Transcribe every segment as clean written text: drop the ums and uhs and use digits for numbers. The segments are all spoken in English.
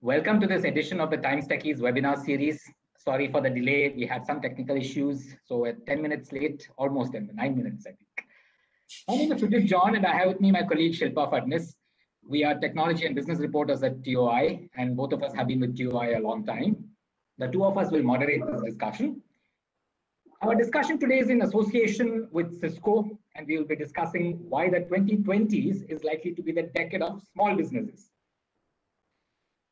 Welcome to this edition of the Techies webinar series. Sorry for the delay. We had some technical issues. So at 10 minutes late, almost 9 minutes, I think. My name is Sujit John, and I have with me my colleague Shilpa Fadnis. We are technology and business reporters at TOI, and both of us have been with TOI a long time. The two of us will moderate this discussion. Our discussion today is in association with Cisco, and we will be discussing why the 2020s is likely to be the decade of small businesses.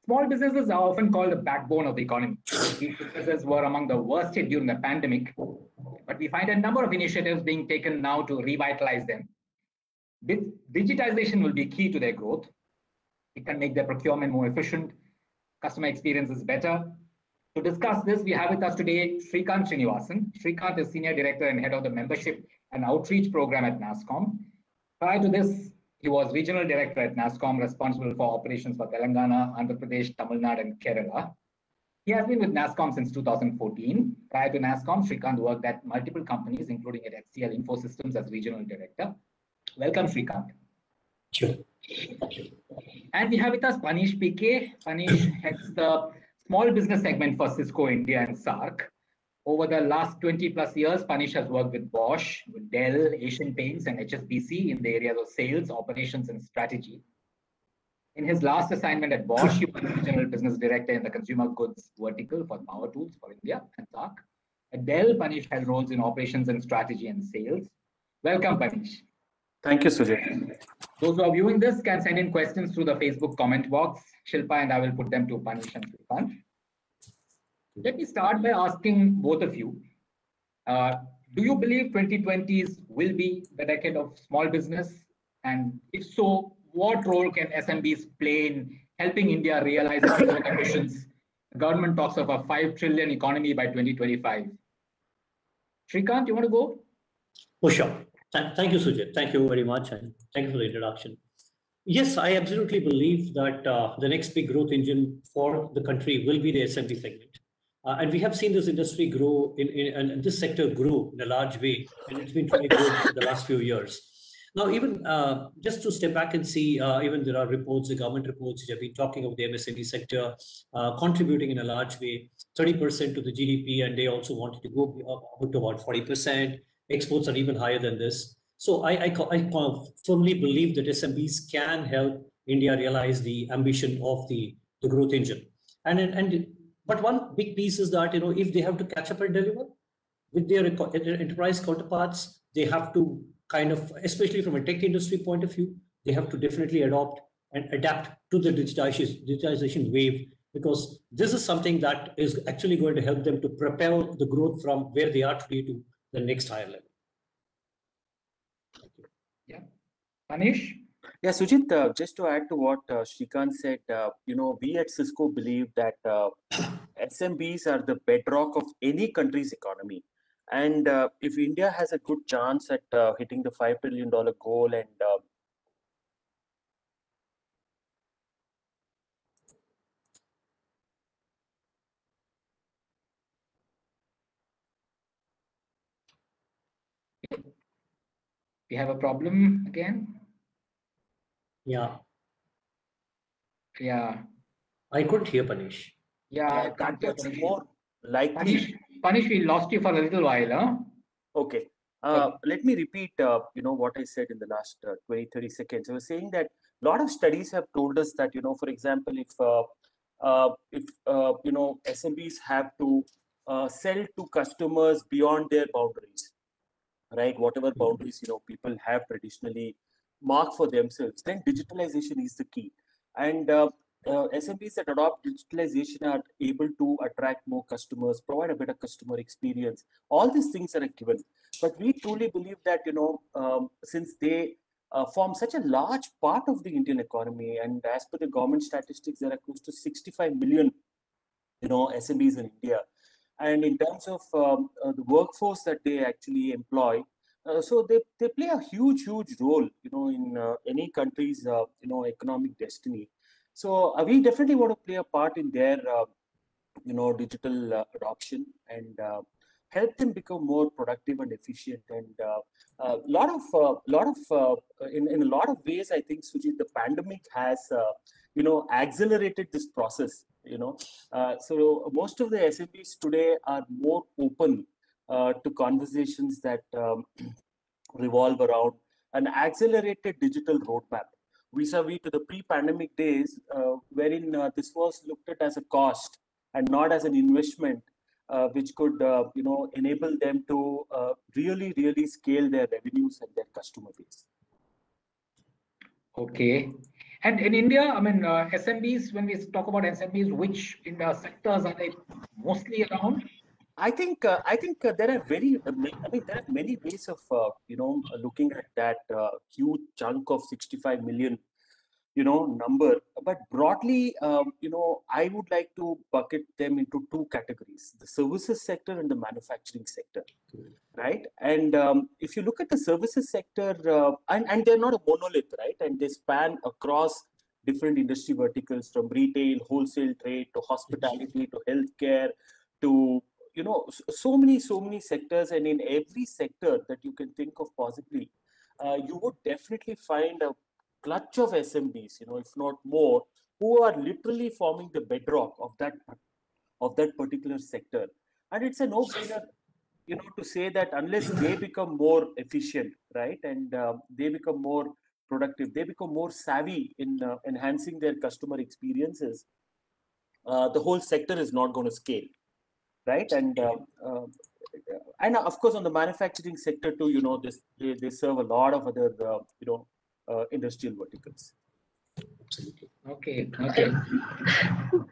Small businesses are often called the backbone of the economy. These businesses were among the worst hit during the pandemic, but we find a number of initiatives being taken now to revitalize them. Digitization will be key to their growth. It can make their procurement more efficient, customer experience is better. To discuss this, we have with us today Srikanth Srinivasan. Srikanth is Senior Director and Head of the Membership and Outreach Program at NASSCOM. Prior to this, he was Regional Director at NASSCOM, responsible for operations for Telangana, Andhra Pradesh, Tamil Nadu, and Kerala. He has been with NASSCOM since 2014. Prior to NASSCOM, Srikanth worked at multiple companies, including at HCL Infosystems as Regional Director. Welcome, Srikanth. Sure. Thank you. And we have with us Panish PK. Panish heads the small business segment for Cisco India and SAARC. Over the last 20 plus years, Panish has worked with Bosch, with Dell, Asian Paints, and HSBC in the areas of sales, operations, and strategy. In his last assignment at Bosch, he was Regional Business Director in the consumer goods vertical for power tools for India and SAARC. At Dell, Panish held roles in operations and strategy and sales. Welcome, Panish. Thank you, Sujit. Those who are viewing this can send in questions through the Facebook comment box. Shilpa and I will put them to Panish and Srikanth. Let me start by asking both of you, do you believe 2020s will be the decade of small business? And if so, what role can SMBs play in helping India realize its growth ambitions? The government talks of a 5 trillion economy by 2025. Srikanth, you want to go? Oh, sure. Thank you, Sujit. Thank you very much. And thank you for the introduction. Yes, I absolutely believe that the next big growth engine for the country will be the SMB segment. And we have seen this industry grow and this sector grew in a large way, and it's been pretty good for the last few years. Now, even just to step back and see, even there are reports, the government reports, which have been talking about the MSME sector contributing in a large way, 30% to the GDP, and they also wanted to go up to about 40%. Exports are even higher than this. So I firmly believe that SMBs can help India realize the ambition of the growth engine. But one big piece is that, if they have to catch up and deliver with their enterprise counterparts, they have to kind of, especially from a tech industry point of view, they have to definitely adopt and adapt to the digitization wave, because this is something that is actually going to help them to propel the growth from where they are today to the next higher level. Yeah. Panish? Yeah, Sujit, just to add to what Srikanth said, we at Cisco believe that SMBs are the bedrock of any country's economy. And if India has a good chance at hitting the $5 trillion goal and we have a problem again. Yeah. Yeah. I couldn't hear Panish. Yeah, I can't hear Panish. More likely. Panish, we lost you for a little while, huh? Okay. Let me repeat, what I said in the last 20-30 seconds. I was saying that a lot of studies have told us that, for example, if SMBs have to sell to customers beyond their boundaries, right? Whatever boundaries, people have traditionally marked for themselves, then digitalization is the key. And SMBs that adopt digitalization are able to attract more customers, provide a better customer experience. All these things are a given. But we truly believe that, since they form such a large part of the Indian economy, and as per the government statistics, there are close to 65 million, SMBs in India. And in terms of the workforce that they actually employ, so they play a huge role, in any country's, economic destiny. So we definitely want to play a part in their, digital adoption and help them become more productive and efficient. And in a lot of ways, I think, Sujit, the pandemic has accelerated this process. So most of the SMBs today are more open to conversations that revolve around an accelerated digital roadmap, vis-a-vis to the pre-pandemic days, wherein this was looked at as a cost and not as an investment, which could enable them to really scale their revenues and their customer base. Okay. And in India, I mean, SMBs, when we talk about SMBs, which in the sectors are they mostly around? I think there are there are many ways of looking at that huge chunk of 65 million number, but broadly I would like to bucket them into two categories: the services sector and the manufacturing sector, right? And if you look at the services sector, and they're not a monolith, right? And they span across different industry verticals, from retail, wholesale trade, to hospitality, to healthcare, to so many sectors. And in every sector that you can think of possibly, you would definitely find a clutch of SMBs, if not more, who are literally forming the bedrock of that particular sector. And it's a no-brainer, to say that unless they become more efficient, right, and they become more productive, they become more savvy in enhancing their customer experiences, the whole sector is not going to scale, right? And of course, on the manufacturing sector too, they serve a lot of other industrial verticals. Okay.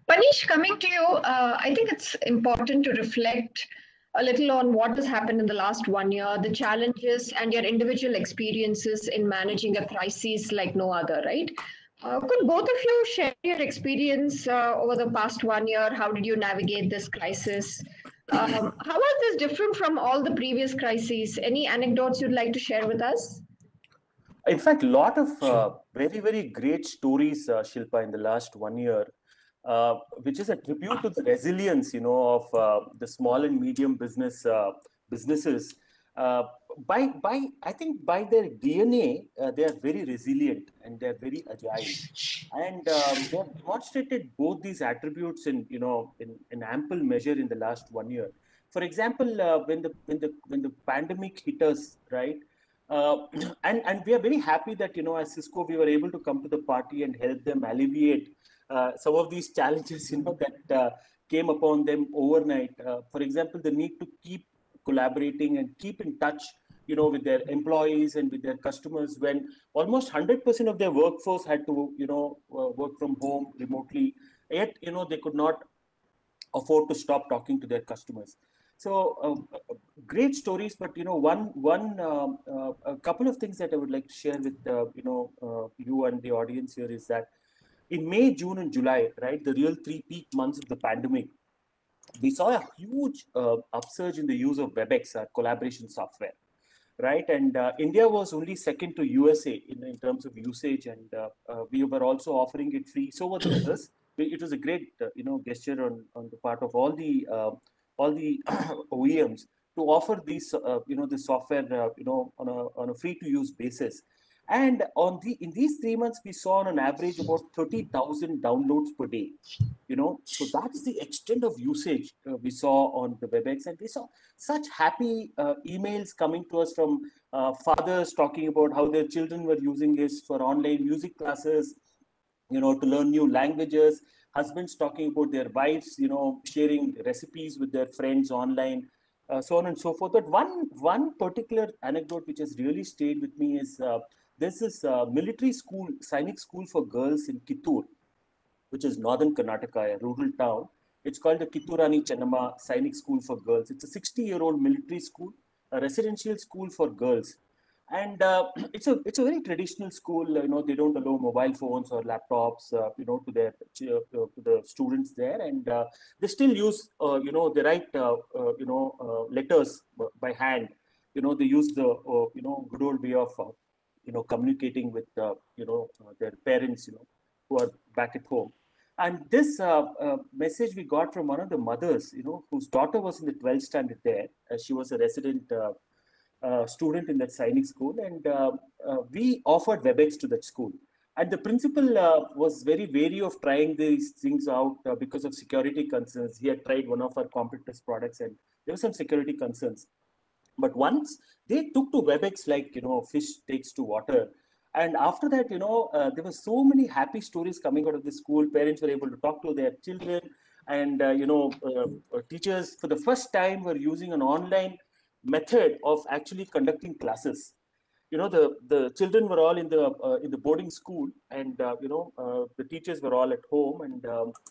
Panish, coming to you, I think it's important to reflect a little on what has happened in the last 1 year, the challenges and your individual experiences in managing a crisis like no other, right? Could both of you share your experience over the past 1 year? How did you navigate this crisis? How was this different from all the previous crises? Any anecdotes you'd like to share with us? In fact, a lot of very great stories, Shilpa, in the last 1 year, which is a tribute to the resilience, of the small and medium businesses. I think by their DNA, they are very resilient and they are very agile, and they have demonstrated both these attributes in ample measure in the last 1 year. For example, when the pandemic hit us, right? And we are very happy that as Cisco we were able to come to the party and help them alleviate some of these challenges that came upon them overnight. For example, the need to keep collaborating and keep in touch with their employees and with their customers, when almost 100% of their workforce had to work from home remotely, yet they could not afford to stop talking to their customers. So great stories, but a couple of things that I would like to share with you and the audience here is that in May, June, and July, right, the real 3 peak months of the pandemic, we saw a huge upsurge in the use of WebEx, our collaboration software, right? And India was only second to USA in terms of usage, and we were also offering it free. So were the others. It was a great gesture on the part of all the OEMs to offer these the software on a free to use basis. And in these 3 months, we saw on an average about 30,000 downloads per day. So that's the extent of usage we saw on the WebEx, and we saw such happy emails coming to us from fathers talking about how their children were using this for online music classes, to learn new languages. Husbands talking about their wives, sharing recipes with their friends online, so on and so forth. But one particular anecdote which has really stayed with me is there's this military school, Sainik School for Girls in Kittur, which is northern Karnataka, a rural town. It's called the Kitturani Chennamma Sainik School for Girls. It's a 60-year-old military school, a residential school for girls. And it's a very traditional school. They don't allow mobile phones or laptops, to the students there, and they still use, they write, letters by hand. They use the, good old way of, communicating with, their parents, who are back at home. And this message we got from one of the mothers, whose daughter was in the 12th standard there. She was a resident student in that Sainik school, and we offered WebEx to that school. And the principal was very wary of trying these things out because of security concerns. He had tried one of our competitors' products and there were some security concerns. But once they took to WebEx like, fish takes to water. And after that, there were so many happy stories coming out of the school. Parents were able to talk to their children. And, teachers for the first time were using an online method of actually conducting classes. The children were all in the boarding school, and the teachers were all at home, and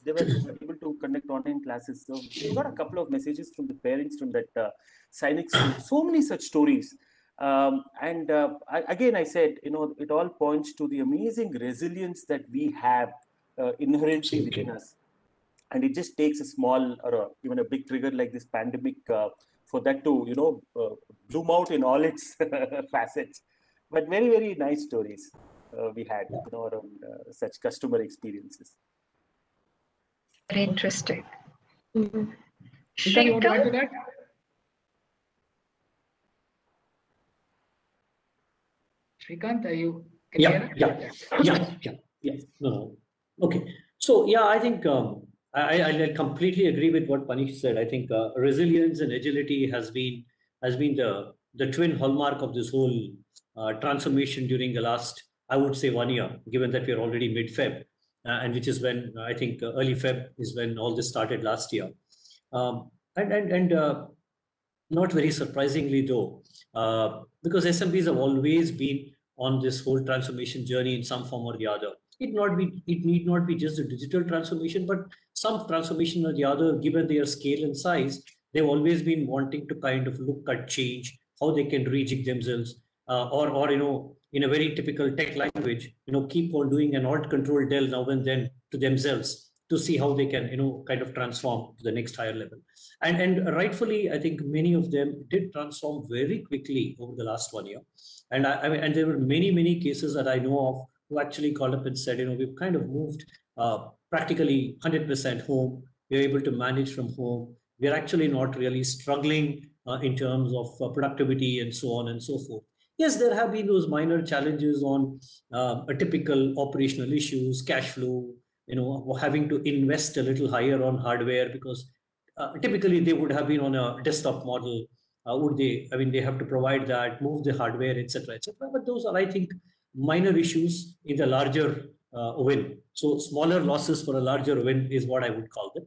they were able to conduct online classes. So we got a couple of messages from the parents from that Sainik school. So many such stories. Again, I said, it all points to the amazing resilience that we have inherently within us. And it just takes a small or even a big trigger like this pandemic for that to, bloom out in all its facets. But very, very nice stories we had, around such customer experiences. Very interesting. Mm-hmm. Shrikant, you want to add to that? Shrikant, are you? Yeah. No. Okay. So yeah, I think I completely agree with what Panish said. I think resilience and agility has been the twin hallmark of this whole transformation during the last, I would say, 1 year, given that we're already mid-Feb, and which is when I think early Feb is when all this started last year. And not very surprisingly though, because SMBs have always been on this whole transformation journey in some form or the other. It need not be just a digital transformation, but some transformation or the other, given their scale and size. They've always been wanting to kind of look at change, how they can rejig themselves, or in a very typical tech language, keep on doing an alt control del now and then to themselves to see how they can, kind of transform to the next higher level. And rightfully, I think many of them did transform very quickly over the last 1 year. And and there were many cases that I know of who actually called up and said, we've kind of moved practically 100% home. We're able to manage from home. We're actually not really struggling in terms of productivity and so on and so forth. Yes, there have been those minor challenges on a typical operational issues, cash flow, having to invest a little higher on hardware because typically they would have been on a desktop model. They have to provide that, move the hardware, etc., etc. But those are, I think, minor issues in the larger win. So smaller losses for a larger win is what I would call them.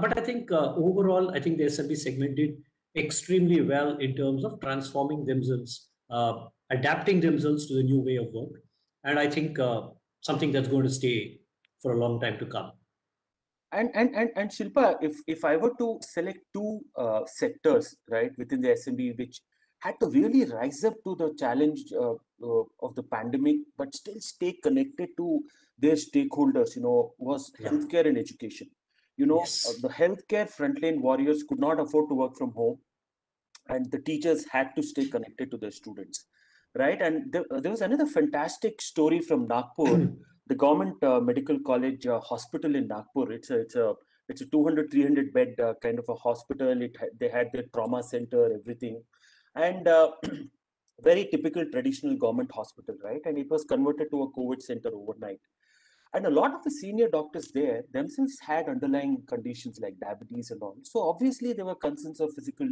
But I think overall, I think the SMB segment did extremely well in terms of transforming themselves, adapting themselves to the new way of work. And I think something that's going to stay for a long time to come. And Shilpa, if I were to select two sectors, right, within the SMB, which had to really rise up to the challenge of the pandemic, but still stay connected to their stakeholders, was healthcare and education. Yes. The healthcare frontline warriors could not afford to work from home, and the teachers had to stay connected to their students, right? And there was another fantastic story from Nagpur, the government medical college hospital in Nagpur. It's a 200 300 bed kind of a hospital. They had their trauma center, everything, and very typical traditional government hospital, right? And it was converted to a COVID center overnight. And a lot of the senior doctors there themselves had underlying conditions like diabetes and all. So obviously there were concerns of physical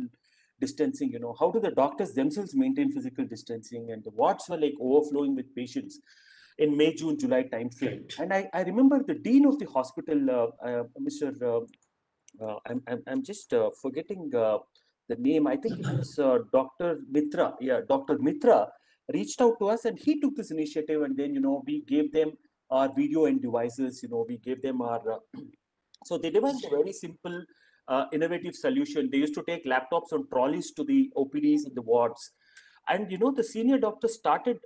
distancing. How do the doctors themselves maintain physical distancing? And the wards were like overflowing with patients in May, June, July timeframe. And I remember the dean of the hospital, Mr. I'm just forgetting the name. I think it was Dr. Mitra. Yeah, Dr. Mitra reached out to us and he took this initiative. And then, we gave them our video and devices. We gave them our. So they devised a very simple, innovative solution. They used to take laptops on trolleys to the OPDs in the wards. And, the senior doctors started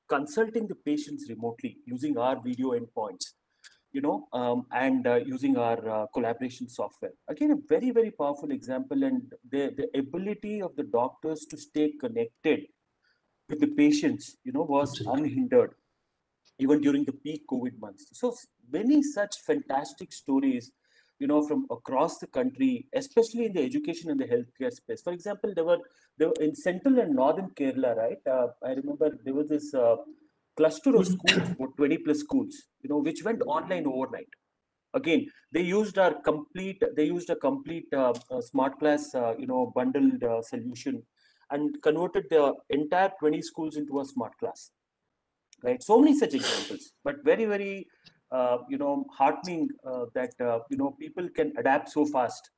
consulting the patients remotely using our video endpoints. And using our collaboration software. Again, a very, very powerful example, and the ability of the doctors to stay connected with the patients, was unhindered, even during the peak COVID months. So many such fantastic stories, from across the country, especially in the education and the healthcare space. For example, there were in central and northern Kerala, right? I remember there was this cluster of schools, about 20 plus schools, which went online overnight. Again, they used a complete smart class, bundled solution, and converted the entire 20 schools into a smart class. Right, so many such examples, but very, very, heartening that people can adapt so fast,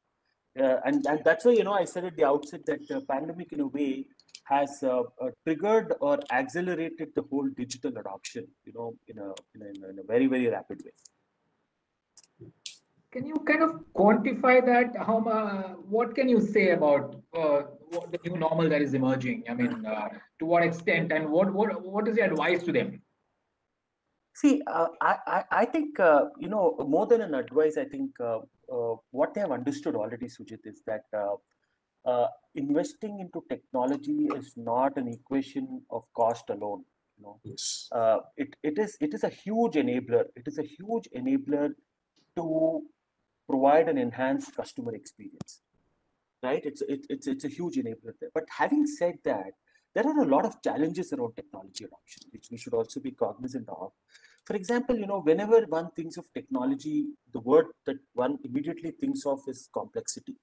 and that's why I said at the outset that the pandemic, in a way, has triggered or accelerated the whole digital adoption, in a very, very rapid way. Can you kind of quantify that? What can you say about what the new normal that is emerging? I mean, to what extent, and what is your advice to them? See, I think more than an advice, I think what they have understood already, Sujit, is that investing into technology is not an equation of cost alone. Yes. It is a huge enabler. It is a huge enabler to provide an enhanced customer experience, right? It's a huge enabler there. But having said that, there are a lot of challenges around technology adoption, which we should also be cognizant of. For example, whenever one thinks of technology, the word that one immediately thinks of is complexity,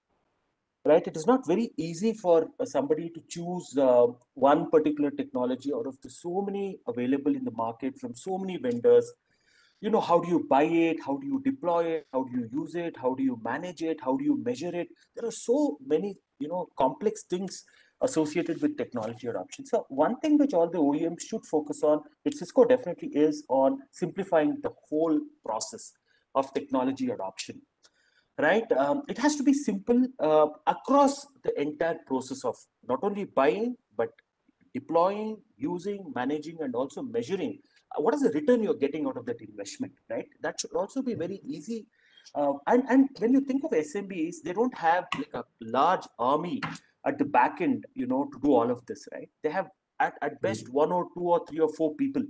right? It is not very easy for somebody to choose one particular technology out of the so many available in the market from so many vendors. How do you buy it? How do you deploy it? How do you use it? How do you manage it? How do you measure it? There are so many, complex things associated with technology adoption. So one thing which all the OEMs should focus on, which Cisco definitely is, on simplifying the whole process of technology adoption, right? It has to be simple across the entire process of not only buying, but deploying, using, managing, and also measuring what is the return you're getting out of that investment, right? That should also be very easy. And when you think of SMBs, they don't have like a large army at the back end, to do all of this, right? They have at best one or two or three or four people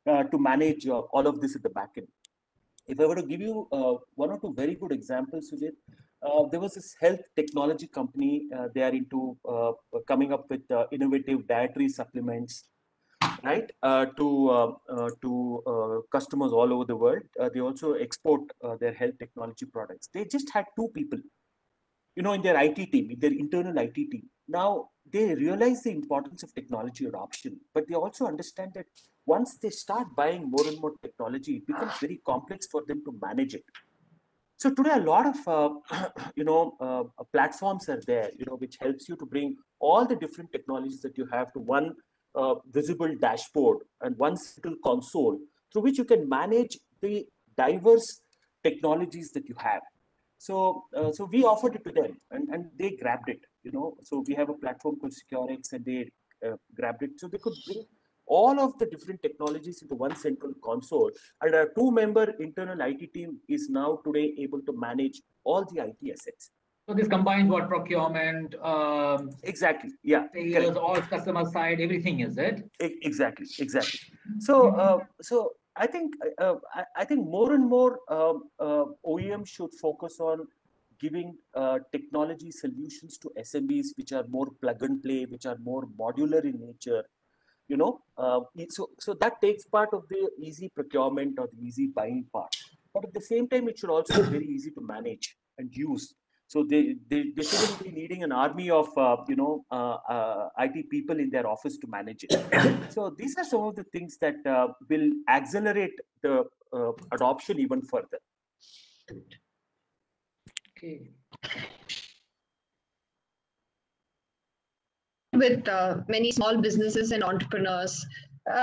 to manage all of this at the back end. If I were to give you one or two very good examples, Sujit, there was this health technology company. They are into coming up with innovative dietary supplements, right, to customers all over the world. They also export their health technology products. They just had two people, in their IT team, in their internal IT team. Now, they realize the importance of technology adoption, but they also understand that once they start buying more and more technology, it becomes very complex for them to manage it. So today, a lot of platforms are there, which helps you to bring all the different technologies that you have to one visible dashboard and one single console through which you can manage the diverse technologies that you have. So we offered it to them, and they grabbed it. So we have a platform called SecureX, and they grabbed it. So they could bring all of the different technologies into one central console, and a two-member internal IT team is now today able to manage all the IT assets. So this combines what procurement, exactly, yeah, sales, all customer side, everything, is it? Exactly. So so I think more and more OEMs should focus on giving technology solutions to SMBs, which are more plug and play, which are more modular in nature. So that takes part of the easy procurement or the easy buying part. But at the same time, it should also be very easy to manage and use. So they shouldn't be needing an army of IT people in their office to manage it. So these are some of the things that will accelerate the adoption even further. Okay. With many small businesses and entrepreneurs,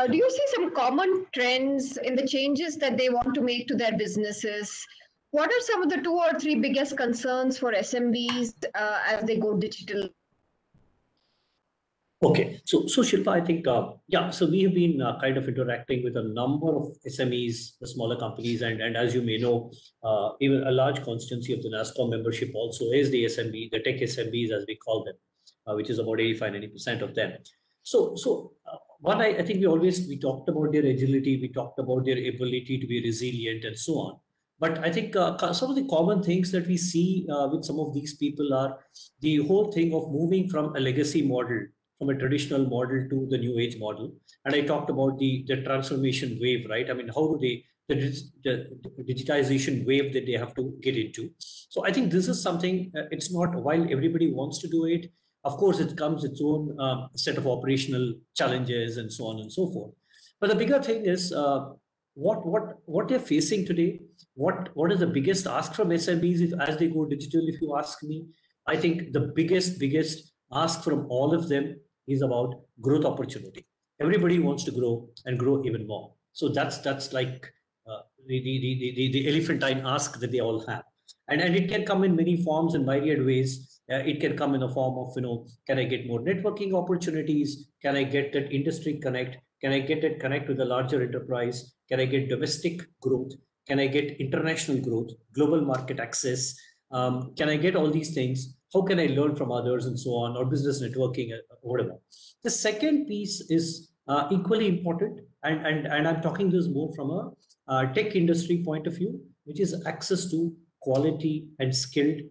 do you see some common trends in the changes that they want to make to their businesses? What are some of the 2 or 3 biggest concerns for SMBs as they go digital? Okay, so Shilpa, I think, so we have been kind of interacting with a number of SMEs, the smaller companies, and as you may know, even a large constituency of the NASSCOM membership also is the SMB, the tech SMBs as we call them, which is about 85-90% of them. So one, I think we talked about their agility, we talked about their ability to be resilient and so on. But I think some of the common things that we see with some of these people are the whole thing of moving from a legacy model from a traditional model to the new age model. And I talked about the transformation wave, right? I mean, how do they, the digitization wave that they have to get into. So I think this is something, it's not, while everybody wants to do it, of course, it comes its own set of operational challenges and so on and so forth. But the bigger thing is what they're facing today. What is the biggest ask from SMBs as they go digital? If you ask me, I think the biggest ask from all of them is about growth opportunity. Everybody wants to grow and grow even more. So that's like the elephantine ask that they all have, and it can come in many forms and myriad ways. It can come in a form of, can I get more networking opportunities? Can I get that industry connect? Can I get that connect with a larger enterprise? Can I get domestic growth? Can I get international growth, global market access? Can I get all these things? How can I learn from others and so on, or business networking, whatever. The second piece is equally important, and I'm talking this more from a tech industry point of view, which is access to quality and skilled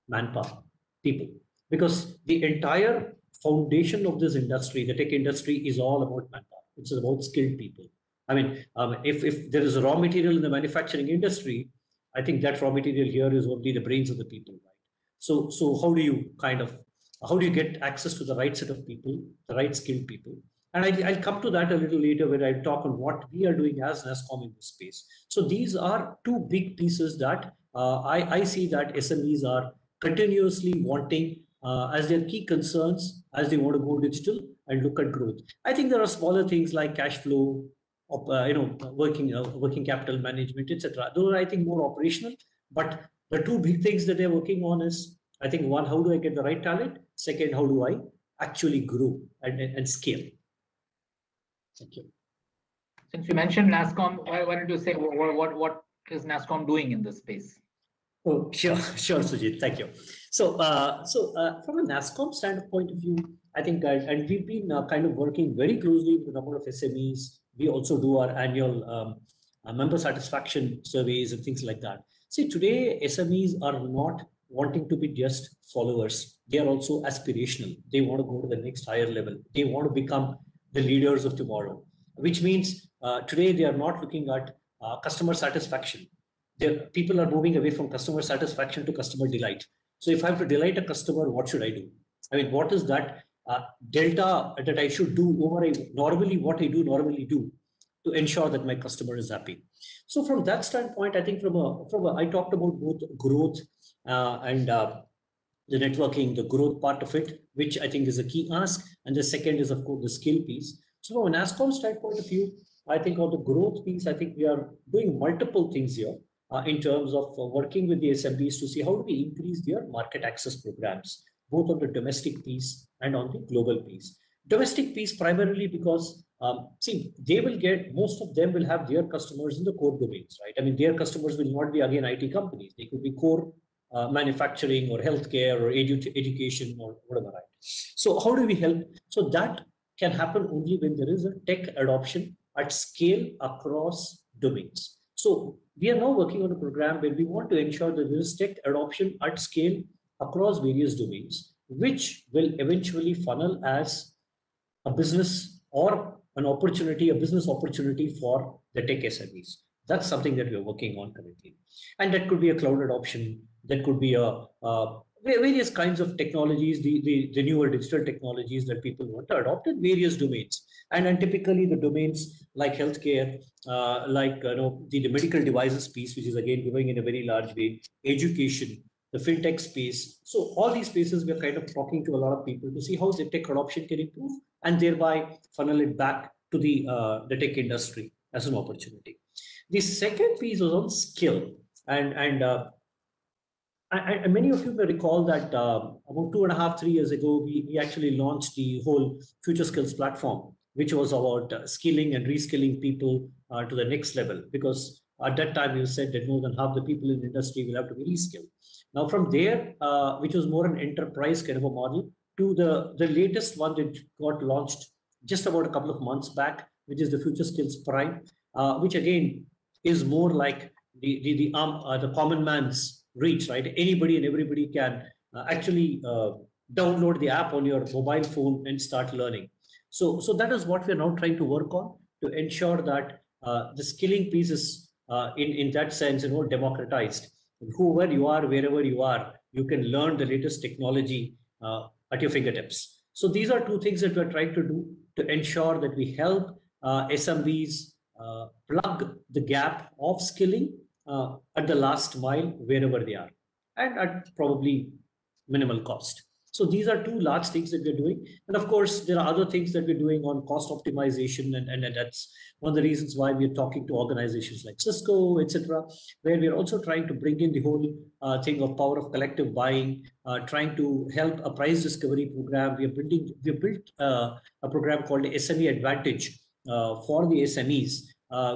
manpower, people. Because the entire foundation of this industry, the tech industry, is all about manpower. It's about skilled people. I mean, if there is a raw material in the manufacturing industry, I think that raw material here is only the brains of the people, right? So how do you get access to the right set of people, the right skilled people? And I'll come to that a little later when I talk on what we are doing as NASSCOM in this space. So these are two big pieces that I see that SMEs are continuously wanting as their key concerns as they want to go digital and look at growth. I think there are smaller things like cash flow, working capital management, etc. Those are, I think, more operational. But the two big things that they're working on is, I think, one, how do I get the right talent? Second, how do I actually grow and scale? Thank you. Since you mentioned NASSCOM, why don't you say what is NASSCOM doing in this space? Oh, sure, Sujit. Thank you. So from a NASSCOM standpoint of view, I think, and we've been kind of working very closely with a number of SMEs. We also do our annual member satisfaction surveys and things like that. See, today SMEs are not wanting to be just followers. They are also aspirational. They want to go to the next higher level. They want to become the leaders of tomorrow, which means today they are not looking at customer satisfaction. People are moving away from customer satisfaction to customer delight. So if I have to delight a customer, what should I do? I mean, what is that delta that I should do over what I normally do to ensure that my customer is happy? So from that standpoint, I think I talked about both growth and the networking, the growth part of it, which I think is a key ask. And the second is, of course, the skill piece. So from an NASSCOM standpoint of view, I think on the growth piece, I think we are doing multiple things here. In terms of working with the SMBs to see how do we increase their market access programs, both on the domestic piece and on the global piece. Domestic piece primarily because, they will get, most of them will have their customers in the core domains, right? I mean, their customers will not be, again, IT companies. They could be core manufacturing or healthcare or education or whatever, right? So how do we help? So that can happen only when there is a tech adoption at scale across domains. So we are now working on a program where we want to ensure that there is tech adoption at scale across various domains, which will eventually funnel as a business or a business opportunity for the tech SMEs. That's something that we're working on currently. And that could be a cloud adoption, that could be various kinds of technologies, the newer digital technologies that people want to adopt in various domains. And typically the domains like healthcare, the medical devices piece, which is again growing in a very large way, education, the fintech space. So all these spaces, we're kind of talking to a lot of people to see how the tech adoption can improve and thereby funnel it back to the tech industry as an opportunity. The second piece was on skill. And many of you may recall that about 2.5, 3 years ago, we actually launched the whole Future Skills platform, which was about skilling and reskilling people to the next level. Because at that time, you said that more than half the people in the industry will have to be reskilled. Now from there, which was more an enterprise kind of a model, to the latest one that got launched just about a couple of months back, which is the Future Skills Prime, which again is more like the common man's reach, right? Anybody and everybody can actually download the app on your mobile phone and start learning. So that is what we're now trying to work on, to ensure that the skilling piece is in that sense, democratized. Whoever you are, wherever you are, you can learn the latest technology at your fingertips. So these are two things that we're trying to do to ensure that we help SMBs plug the gap of skilling at the last mile wherever they are, and at probably minimal cost. So these are two large things that we're doing. And of course, there are other things that we're doing on cost optimization. And that's one of the reasons why we're talking to organizations like Cisco, etc., where we're also trying to bring in the whole thing of power of collective buying, trying to help a price discovery program. We built a program called SME Advantage for the SMEs,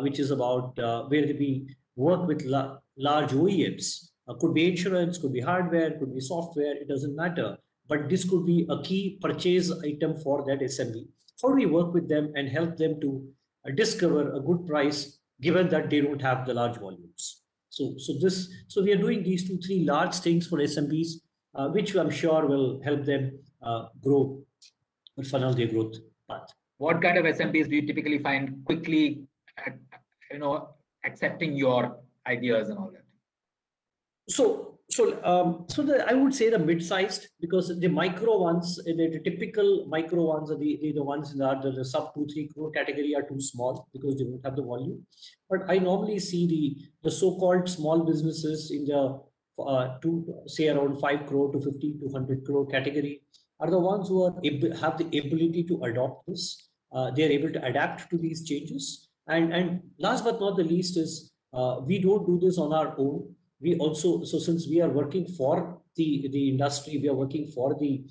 which is about where we work with large OEMs. Could be insurance, could be hardware, could be software, it doesn't matter. But this could be a key purchase item for that SMB. How do we work with them and help them to discover a good price, given that they don't have the large volumes? So we are doing these 2-3 large things for SMBs, which I'm sure will help them grow or funnel their growth path. What kind of SMBs do you typically find quickly, accepting your ideas and all that? I would say the mid-sized, because the micro ones, the typical micro ones are the ones that are the sub 2-3 crore category are too small because they don't have the volume. But I normally see the so-called small businesses in the say around 5 crore to 50 to 100 crore category are the ones who have the ability to adopt this. They are able to adapt to these changes. And last but not the least is we don't do this on our own. We also, so since we are working for the industry, we are working for the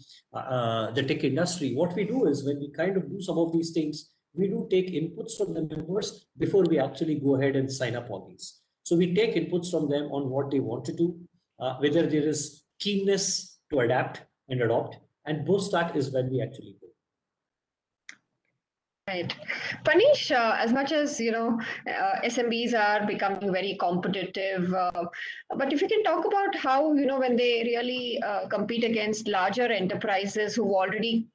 tech industry, what we do is when we kind of do some of these things, we do take inputs from the members before we actually go ahead and sign up on these. So we take inputs from them on what they want to do, whether there is keenness to adapt and adopt, and post that is when we actually go. Right. Panish, as much as, SMBs are becoming very competitive, but if you can talk about how, when they really compete against larger enterprises who've already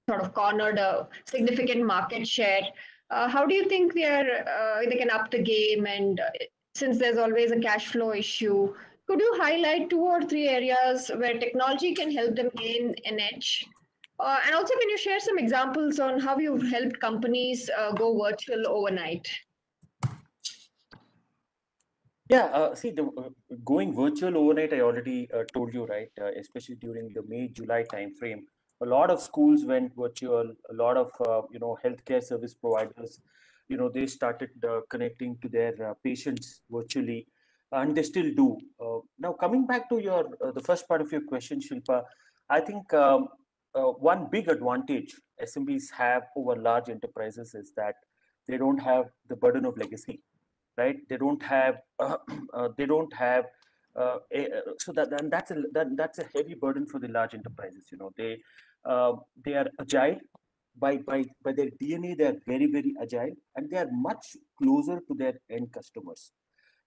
sort of cornered a significant market share, how do you think they can up the game? And since there's always a cash flow issue, could you highlight 2 or 3 areas where technology can help them gain an edge? And also, can you share some examples on how you've helped companies go virtual overnight? Yeah, see, going virtual overnight, I already told you, right? Especially during the May-July timeframe, a lot of schools went virtual. A lot of healthcare service providers, they started connecting to their patients virtually, and they still do. Now, coming back to your the first part of your question, Shilpa, I think one big advantage SMBs have over large enterprises is that they don't have the burden of legacy, right? They don't have so that's a heavy burden for the large enterprises. They are agile by their DNA. They are very, very agile, and they are much closer to their end customers,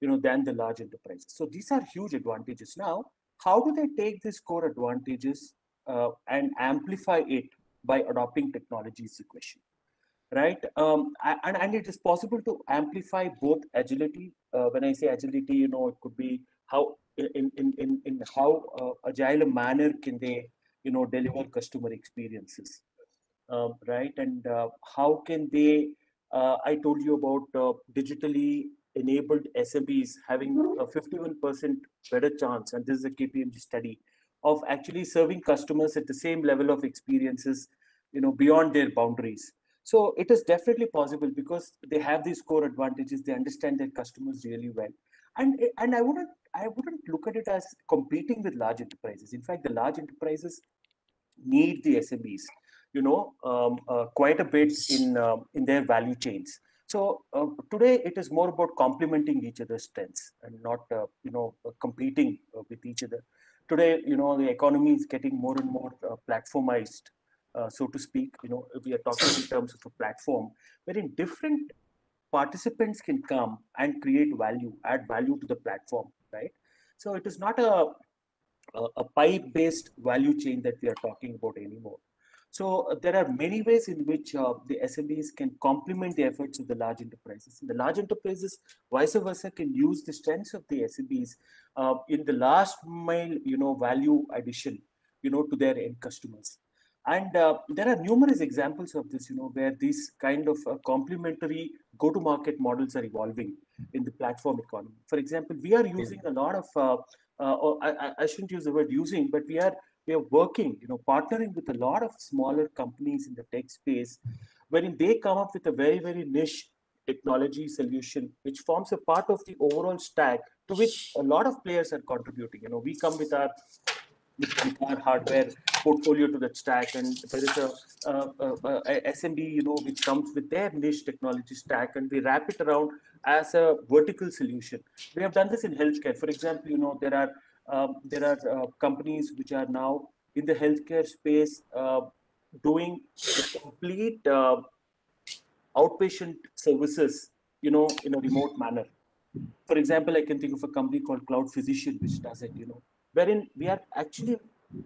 than the large enterprises. So these are huge advantages. Now, how do they take these core advantages and amplify it by adopting technology is the question, right? And it is possible to amplify both agility. When I say agility, it could be how in how agile a manner can they deliver customer experiences, right? And how can they I told you about digitally enabled SMBs having a 51% better chance, and this is a KPMG study, of actually serving customers at the same level of experiences, beyond their boundaries. So it is definitely possible because they have these core advantages. They understand their customers really well, and I wouldn't look at it as competing with large enterprises. In fact, the large enterprises need the SMBs, quite a bit in their value chains. So today it is more about complementing each other's strengths and not competing with each other. Today, the economy is getting more and more platformized, so to speak. We are talking in terms of a platform wherein different participants can come and create value, add value to the platform, right? So it is not a pipe-based value chain that we are talking about anymore. So there are many ways in which the SMBs can complement the efforts of the large enterprises. And the large enterprises, vice versa, can use the strengths of the SMBs in the last mile, value addition, to their end customers. And there are numerous examples of this, where these kind of complementary go-to-market models are evolving in the platform economy. For example, we are using a lot of, or I shouldn't use the word using, but we are working, partnering with a lot of smaller companies in the tech space, wherein they come up with a very, very niche technology solution, which forms a part of the overall stack to which a lot of players are contributing. We come with our hardware portfolio to that stack, and there is a SMB, which comes with their niche technology stack, and we wrap it around as a vertical solution. We have done this in healthcare. For example, there are companies which are now in the healthcare space doing the complete outpatient services, in a remote manner. For example, I can think of a company called Cloud Physician, which does it, wherein we are actually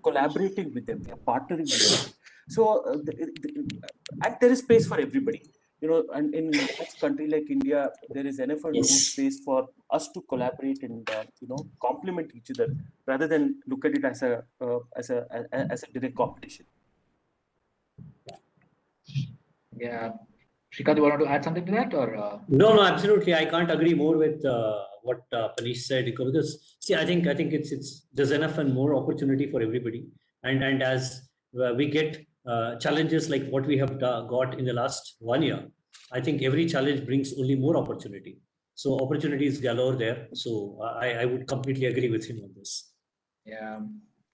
collaborating with them, we are partnering with them. So, and there is space for everybody, and in a large country like India, there is enough and more space for us to collaborate and, complement each other rather than look at it as a direct competition. Yeah. Shrikant, you wanted to add something to that, or? No, absolutely. I can't agree more with what Panish said, because see, I think it's there's enough and more opportunity for everybody, and as we get challenges like what we have got in the last 1 year, I think every challenge brings only more opportunity. So opportunities galore there. So I would completely agree with him on this. Yeah.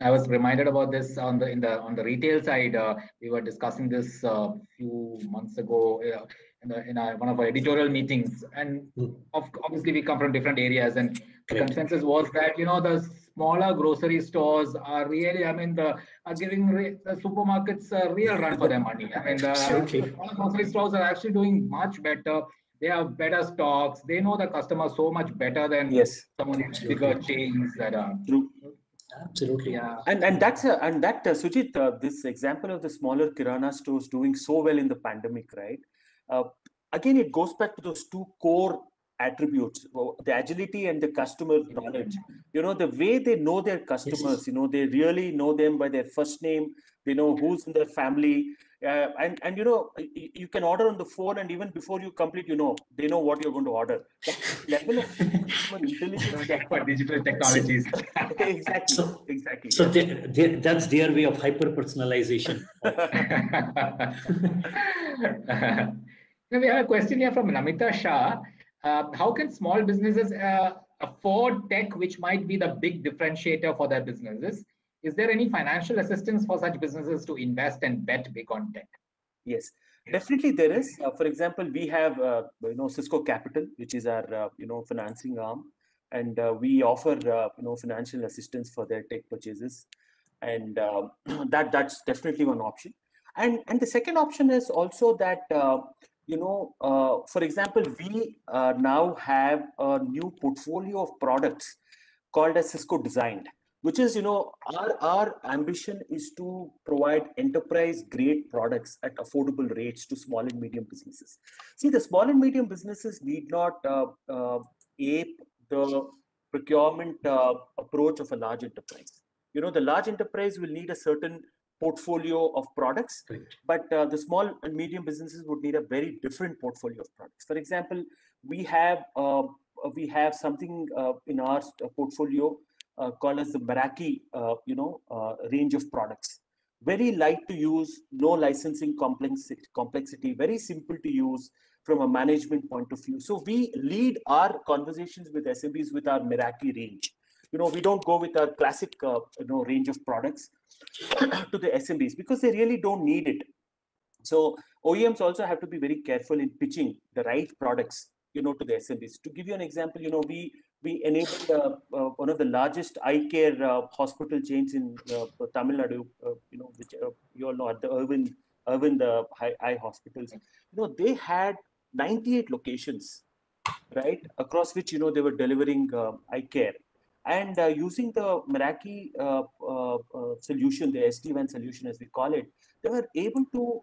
I was reminded about this on the retail side. We were discussing this a few months ago in one of our editorial meetings, and obviously we come from different areas, and the consensus was that the smaller grocery stores are really, are giving the supermarkets a real run for their money. The smaller grocery stores are actually doing much better. They have better stocks. They know the customer so much better than some of these bigger chains that are. True. Absolutely. Yeah. And Sujit, this example of the smaller Kirana stores doing so well in the pandemic, right? Again, it goes back to those two core attributes, the agility and the customer knowledge. The way they know their customers, they really know them by their first name. They know who's in their family. And you can order on the phone, and even before you complete, they know what you're going to order. That level of customer intelligence for digital technologies. Exactly. So that's their way of hyper personalization. We have a question here from Namita Shah. How can small businesses afford tech, which might be the big differentiator for their businesses? Is there any financial assistance for such businesses to invest and bet big on tech? Yes, definitely there is. For example, we have Cisco Capital, which is our financing arm, and we offer financial assistance for their tech purchases, and that's definitely one option. And the second option is also that for example, we now have a new portfolio of products called as Cisco Designed, which is, our ambition is to provide enterprise grade products at affordable rates to small and medium businesses. See, the small and medium businesses need not ape the procurement approach of a large enterprise. The large enterprise will need a certain portfolio of products, but the small and medium businesses would need a very different portfolio of products. For example, we have something in our portfolio called as the Meraki, range of products. Very light to use, no licensing complexity, very simple to use from a management point of view. So we lead our conversations with SMBs with our Meraki range. We don't go with our classic, range of products to the SMBs because they really don't need it. So OEMs also have to be very careful in pitching the right products, to the SMBs. To give you an example, we enabled one of the largest eye care hospital chains in Tamil Nadu, which you all know, at the Irvin eye hospitals. They had 98 locations, right, across which they were delivering eye care. And using the Meraki solution, the SD-WAN solution as we call it, they were able to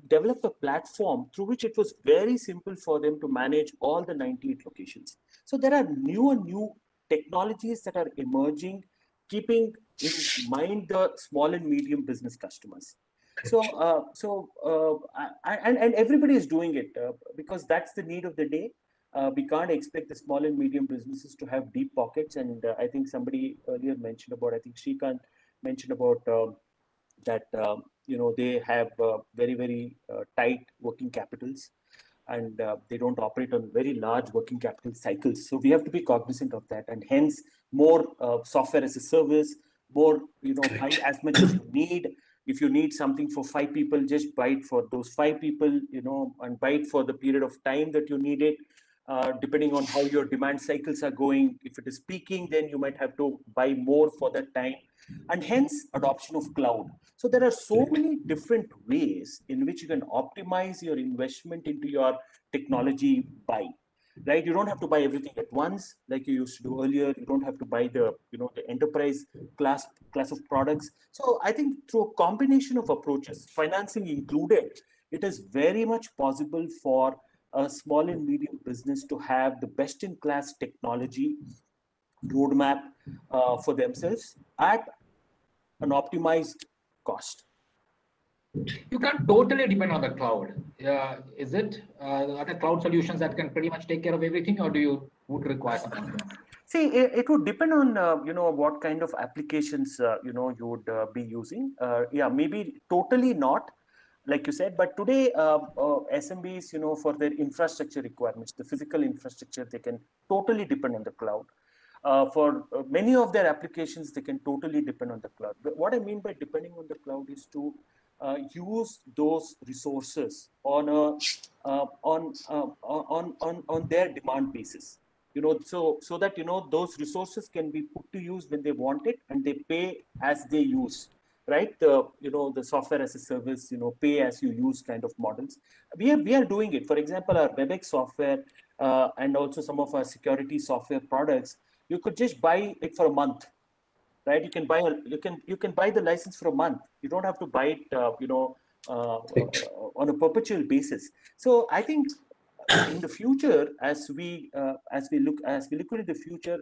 develop a platform through which it was very simple for them to manage all the 98 locations. So there are new technologies that are emerging, keeping in mind the small and medium business customers. So, and everybody is doing it because that's the need of the day. We can't expect the small and medium businesses to have deep pockets. And I think somebody earlier mentioned about, I think Shrikant mentioned about that, they have very tight working capitals, and they don't operate on very large working capital cycles. So we have to be cognizant of that, and hence more software as a service, more, buy as much as you need. If you need something for 5 people, just buy it for those 5 people, and buy it for the period of time that you need it. Depending on how your demand cycles are going, if it is peaking, then you might have to buy more for that time, and hence adoption of cloud. So there are so many different ways in which you can optimize your investment into your technology buy, right? You don't have to buy everything at once like you used to do earlier. You don't have to buy the enterprise class of products. So I think through a combination of approaches, financing included, it is very much possible for a small and medium business to have the best in class technology roadmap for themselves at an optimized cost. You can't totally depend on the cloud. Is it? Are there cloud solutions that can pretty much take care of everything, or would require something else? See, it would depend on what kind of applications you would be using. Yeah, maybe totally not, like you said. But today, SMBs, for their infrastructure requirements, the physical infrastructure, they can totally depend on the cloud. For many of their applications, they can totally depend on the cloud. But what I mean by depending on the cloud is to use those resources on their demand basis. So that those resources can be put to use when they want it, and they pay as they use. Right, the software as a service, pay as you use kind of models. We are doing it. For example, our WebEx software and also some of our security software products, you could just buy it for a month, right? You can buy the license for a month. You don't have to buy it, on a perpetual basis. So I think in the future, as we look into the future,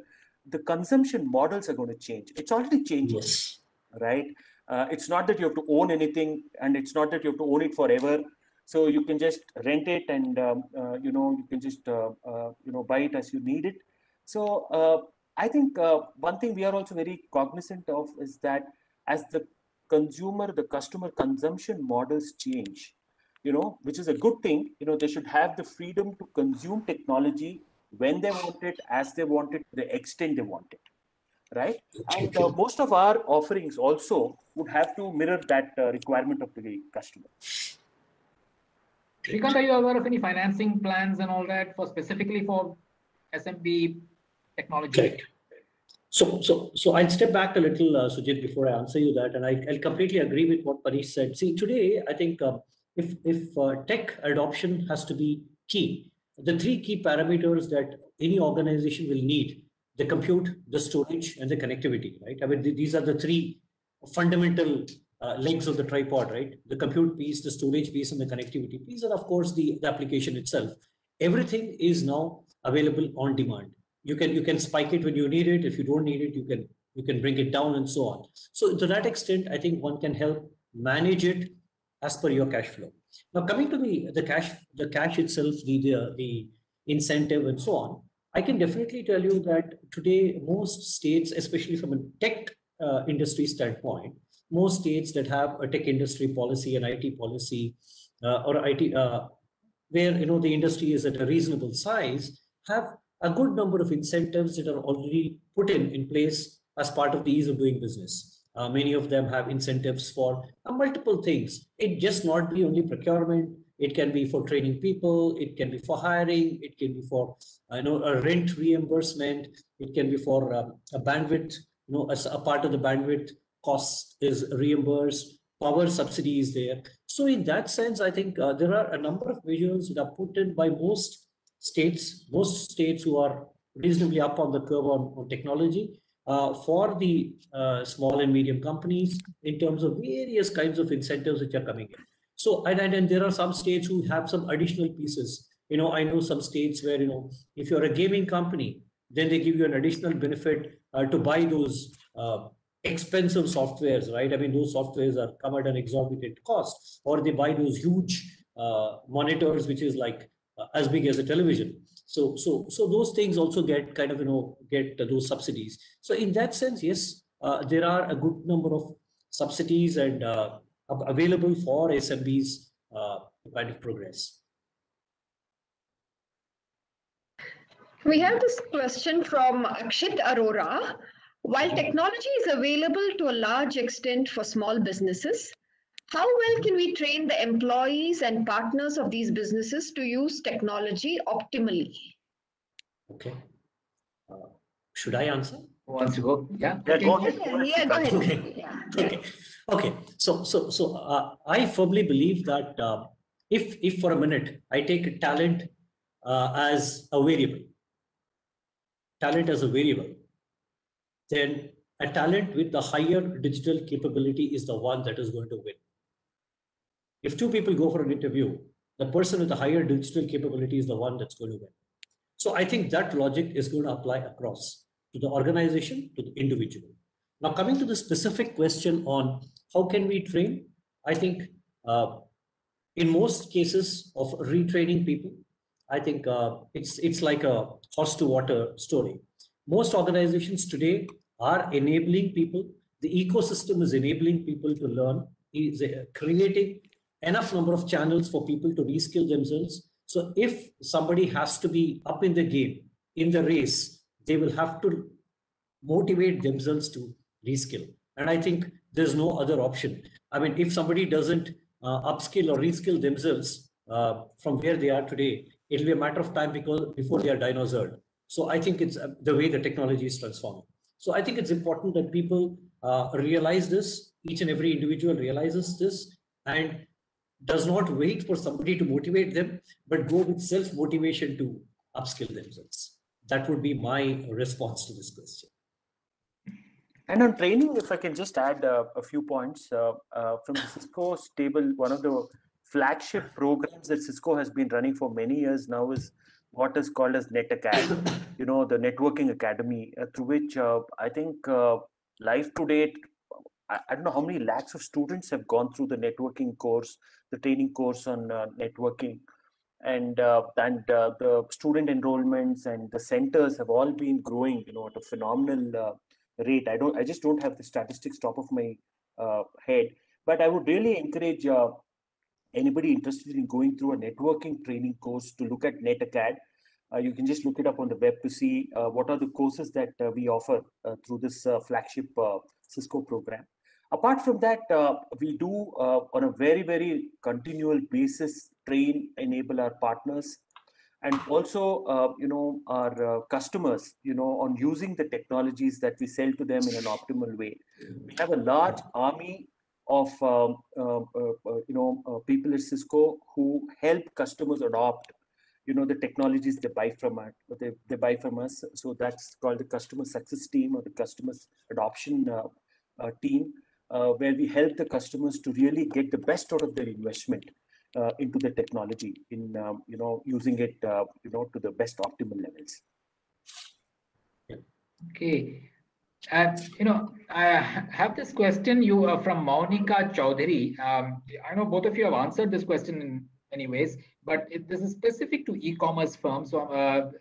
the consumption models are going to change. It's already changing, yes. Right? It's not that you have to own anything, and it's not that you have to own it forever. So you can just rent it, and you can just buy it as you need it. So I think one thing we are also very cognizant of is that as the customer consumption models change, which is a good thing. They should have the freedom to consume technology when they want it, as they want it, to the extent they want it. Right, and most of our offerings also would have to mirror that requirement of the customer. Shrikant, are you aware of any financing plans and all that specifically for SMB technology? Correct. So I'll step back a little, Sujit, before I answer you that, and I'll completely agree with what Panish said. See, today I think if tech adoption has to be key, the 3 key parameters that any organization will need: the compute, the storage, and the connectivity, right? I mean, these are the 3 fundamental legs of the tripod, right? The compute piece, the storage piece, and the connectivity piece, and of course the application itself. Everything is now available on demand. You can spike it when you need it. If you don't need it, you can bring it down, and so on. So to that extent, I think one can help manage it as per your cash flow. Now, coming to the cash itself, the incentive, and so on. I can definitely tell you that today, most states, especially from a tech industry standpoint, most states that have a tech industry policy, an IT policy, or IT, where the industry is at a reasonable size, have a good number of incentives that are already put in place as part of the ease of doing business. Many of them have incentives for multiple things. It just not be only procurement. It can be for training people. It can be for hiring. It can be for a rent reimbursement. It can be for a bandwidth. As a part of the bandwidth cost is reimbursed. Power subsidy is there. So in that sense, I think there are a number of measures that are put in by most states who are reasonably up on the curve on technology for the small and medium companies in terms of various kinds of incentives which are coming in. So, and there are some states who have some additional pieces. I know some states where, if you're a gaming company, then they give you an additional benefit to buy those expensive softwares, right? I mean, those softwares are come at an exorbitant cost, or they buy those huge monitors, which is like as big as a television. So those things also get kind of, get those subsidies. So in that sense, yes, there are a good number of subsidies and available for SMBs to kind of progress. We have this question from Akshit Arora. While technology is available to a large extent for small businesses, how well can we train the employees and partners of these businesses to use technology optimally? Okay. Should I answer? Who wants to go? Yeah. Yeah, go ahead. Yeah, go ahead. Okay. Yeah. Okay. So I firmly believe that if for a minute I take talent as a variable, then a talent with the higher digital capability is the one that is going to win. If two people go for an interview, the person with the higher digital capability is the one that's going to win. So I think that logic is going to apply across to the organization, to the individual. Now, coming to the specific question on how can we train, I think in most cases of retraining people, I think it's like a horse to water story. Most organizations today are enabling people. The ecosystem is enabling people to learn, is creating enough number of channels for people to reskill themselves. So if somebody has to be up in the game, in the race, they will have to motivate themselves to reskill. And I think there's no other option. I mean, if somebody doesn't upskill or reskill themselves from where they are today, it'll be a matter of time before they are dinosaurs. So I think it's the way the technology is transforming. So I think it's important that people realize this, each and every individual realizes this, and does not wait for somebody to motivate them, but go with self-motivation to upskill themselves. That would be my response to this question. And on training, if I can just add a few points from the Cisco stable, one of the flagship programs that Cisco has been running for many years now is what is called as NetAcad, the networking academy, through which I think live to date, I don't know how many lakhs of students have gone through the networking course, the training course on networking, and the student enrollments and the centers have all been growing, at a phenomenal rate. I just don't have the statistics top of my head, but I would really encourage anybody interested in going through a networking training course to look at NetAcad. You can just look it up on the web to see what are the courses that we offer through this flagship Cisco program. Apart from that, we do on a very, very continual basis train, enable our partners, and also our customers, on using the technologies that we sell to them in an optimal way. We have a large army of people at Cisco who help customers adopt the technologies they buy from us. So that's called the customer success team or the customer adoption team, where we help the customers to really get the best out of their investment into the technology, in using it to the best optimal levels. Okay. I have this question from Maunika Chaudhary. I know both of you have answered this question in many ways, but this is specific to e-commerce firms. So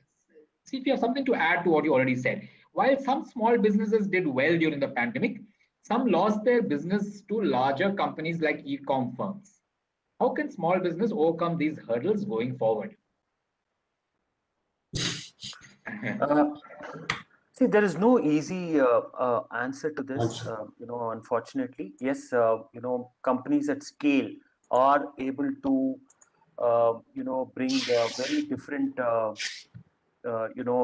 see if you have something to add to what you already said. While some small businesses did well during the pandemic, some lost their business to larger companies like e-com firms. How can small business overcome these hurdles going forward? See, there is no easy answer to this, unfortunately. Yes, companies at scale are able to, bring very different,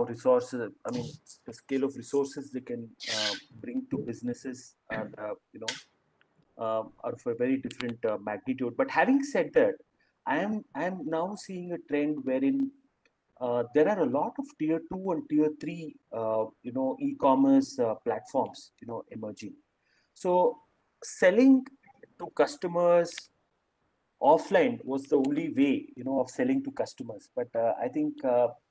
resources. I mean, the scale of resources they can bring to businesses are, are of a very different magnitude. But having said that, I am now seeing a trend wherein there are a lot of tier 2 and tier 3, e-commerce platforms, emerging. So selling to customers offline was the only way, of selling to customers. But I think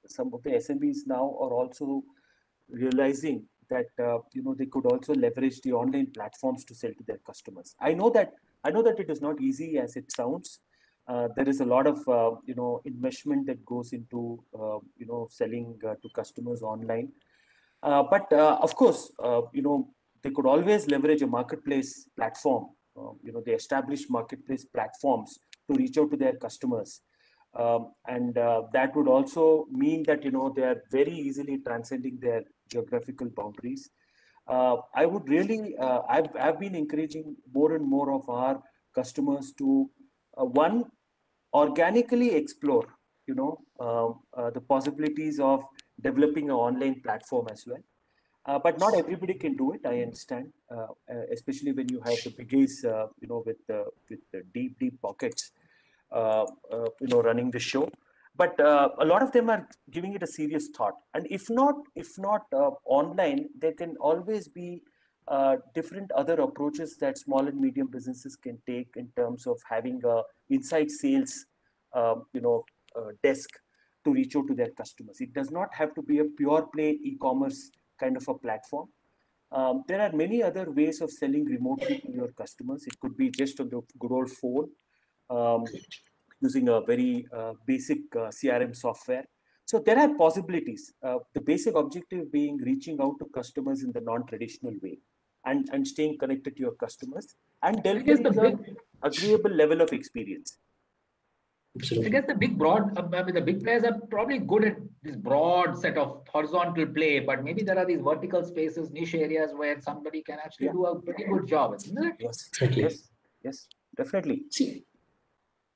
some of the SMBs now are also realizing that they could also leverage the online platforms to sell to their customers. I know that it is not easy as it sounds. There is a lot of investment that goes into selling to customers online. But of course, they could always leverage a marketplace platform. The established marketplace platforms to reach out to their customers. And that would also mean that they are very easily transcending their geographical boundaries. I would really, I've been encouraging more and more of our customers to one, organically explore the possibilities of developing an online platform as well. But not everybody can do it, I understand, especially when you have the biggies, with the deep pockets, running the show. But a lot of them are giving it a serious thought. And if not online, there can always be different other approaches that small and medium businesses can take in terms of having a inside sales, desk to reach out to their customers. It does not have to be a pure play e-commerce kind of a platform. There are many other ways of selling remotely to your customers. It could be just on the good old phone, using a very basic CRM software. So there are possibilities. The basic objective being reaching out to customers in the non-traditional way and staying connected to your customers and delivering the agreeable level of experience. I guess the big players are probably good at this broad set of horizontal play, but maybe there are these vertical spaces, niche areas where somebody can actually do a pretty good job, isn't it? Yes, exactly. Yes, definitely.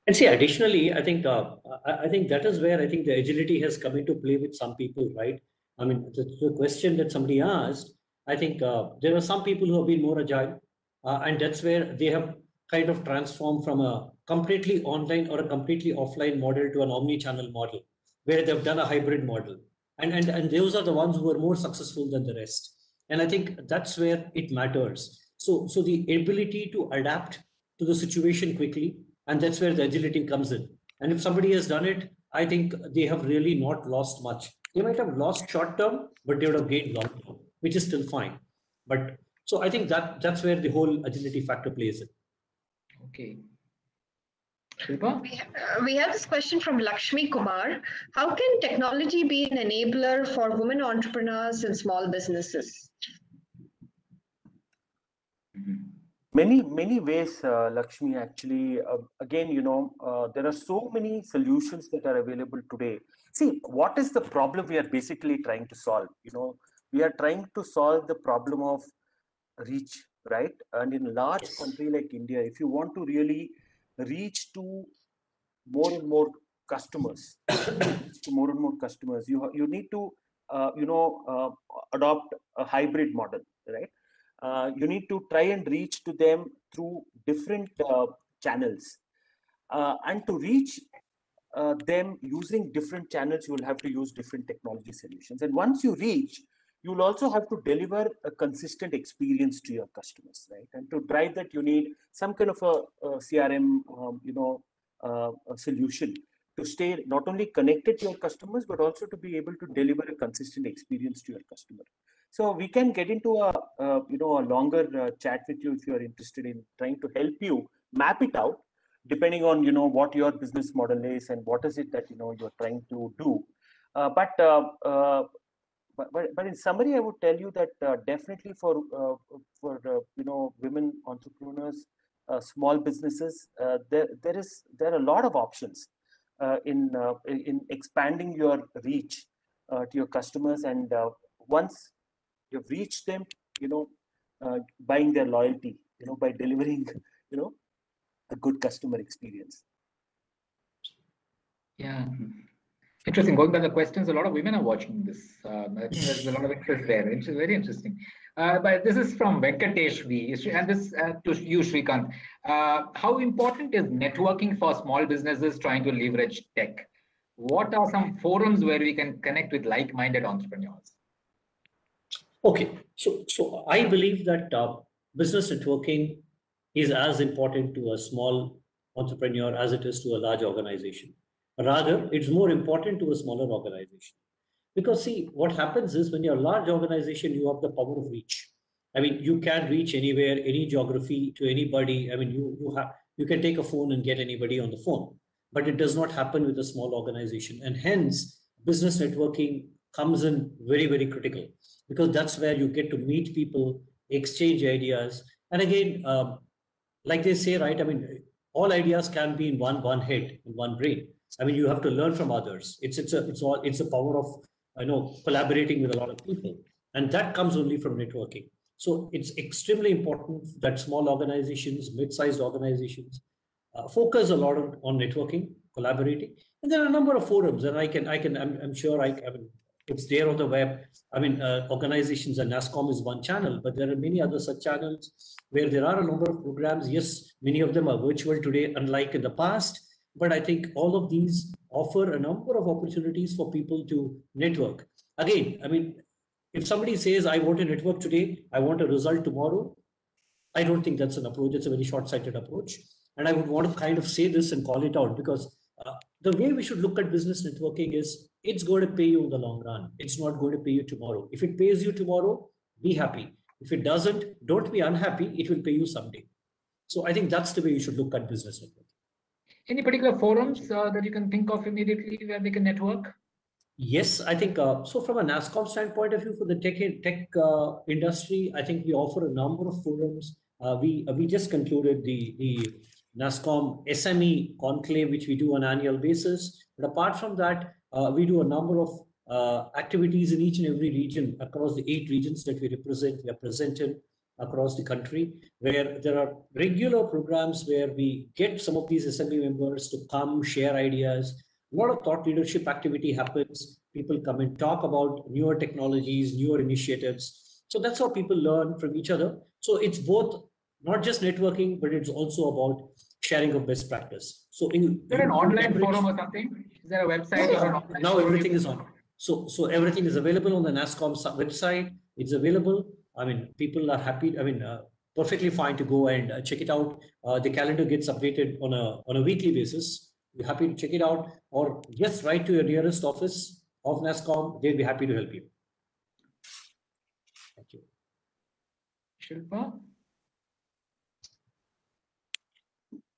Additionally, I think that is where I think the agility has come into play with some people, right? I mean, the question that somebody asked, I think there are some people who have been more agile, and that's where they have kind of transformed from a completely online or a completely offline model to an omni-channel model, where they've done a hybrid model. And those are the ones who are more successful than the rest. And I think that's where it matters. So the ability to adapt to the situation quickly, and that's where the agility comes in. And if somebody has done it, I think they have really not lost much. They might have lost short term, but they would have gained long term, which is still fine. But so I think that's where the whole agility factor plays in. Okay. We have this question from Lakshmi Kumar. How can technology be an enabler for women entrepreneurs and small businesses? Many ways, Lakshmi, actually. Again, there are so many solutions that are available today. See, what is the problem we are basically trying to solve? We are trying to solve the problem of reach, right? And in a large country like India, if you want to really reach to more and more customers, you need to, adopt a hybrid model, right? You need to try and reach to them through different channels, and to reach them using different channels, you will have to use different technology solutions. And once you reach, you will also have to deliver a consistent experience to your customers, right? And to drive that, you need some kind of a CRM, a solution to stay not only connected to your customers, but also to be able to deliver a consistent experience to your customer. So we can get into a longer chat with you if you are interested in trying to help you map it out, depending on what your business model is and what is it that you're trying to do. But in summary, I would tell you that definitely for women entrepreneurs, small businesses, there are a lot of options in expanding your reach to your customers, and once you've reached them, buying their loyalty, by delivering a good customer experience. Yeah. Interesting. Going by the questions, a lot of women are watching this. I think there's a lot of interest there. It's very interesting. But this is from Venkatesh V. And this to you, Srikanth. How important is networking for small businesses trying to leverage tech? what are some forums where we can connect with like-minded entrepreneurs? Okay, so I believe that business networking is as important to a small entrepreneur as it is to a large organization. Rather, it's more important to a smaller organization. Because see, what happens is when you're a large organization, you have the power of reach. I mean, you can reach anywhere, any geography to anybody. I mean, you can take a phone and get anybody on the phone, but it does not happen with a small organization, and hence business networking comes in very, very critical, because that's where you get to meet people, exchange ideas, and again, like they say, right? I mean, all ideas can be in one head, in one brain. I mean, you have to learn from others. It's a power of collaborating with a lot of people, and that comes only from networking. So it's extremely important that small organizations, mid-sized organizations, focus a lot on networking, collaborating, and there are a number of forums, and I'm sure I mean, it's there on the web. I mean, organizations, and NASSCOM is one channel, but there are many other such channels where there are a number of programs. Yes, many of them are virtual today, unlike in the past, but I think all of these offer a number of opportunities for people to network. Again, I mean, if somebody says, I want to network today, I want a result tomorrow, I don't think that's an approach. It's a very short-sighted approach. And I would want to kind of say this and call it out, because the way we should look at business networking is it's going to pay you in the long run. It's not going to pay you tomorrow. If it pays you tomorrow, be happy. If it doesn't, don't be unhappy. It will pay you someday. So I think that's the way you should look at business networking. Any particular forums that you can think of immediately where they can network? Yes, I think so. From a NASSCOM standpoint of view, for the tech industry, I think we offer a number of forums. We just concluded the NASSCOM SME conclave, which we do on an annual basis. But apart from that, we do a number of activities in each and every region across the 8 regions that we represent. We are present in across the country, where there are regular programs where we get some of these SME members to come share ideas. A lot of thought leadership activity happens. People come and talk about newer technologies, newer initiatives. So that's how people learn from each other. So it's both not just networking, but it's also about sharing of best practice. So is there an online forum or something? Is there a website or an online now forum? Everything is on. So everything is available on the NASSCOM website. It's available. I mean, people are happy. I mean, perfectly fine to go and check it out. The calendar gets updated on a weekly basis. You're happy to check it out, or just write to your nearest office of NASSCOM. They'll be happy to help you. Thank you. Shilpa?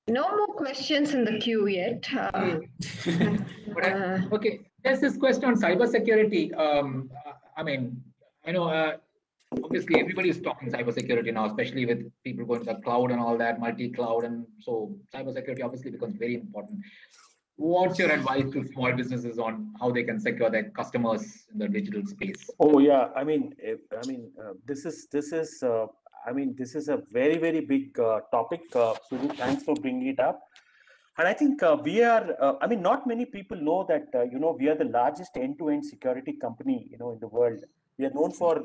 No more questions in the queue yet. Okay, there's this question on cybersecurity. I mean, I know obviously everybody is talking cybersecurity now, especially with people going to the cloud and all that, multi-cloud, and so cybersecurity obviously becomes very important. What's your advice to small businesses on how they can secure their customers in the digital space? Oh yeah, I mean, this is a very, very big topic. Sujit, thanks for bringing it up. And I think we are. I mean, not many people know that we are the largest end-to-end security company in the world. We are known for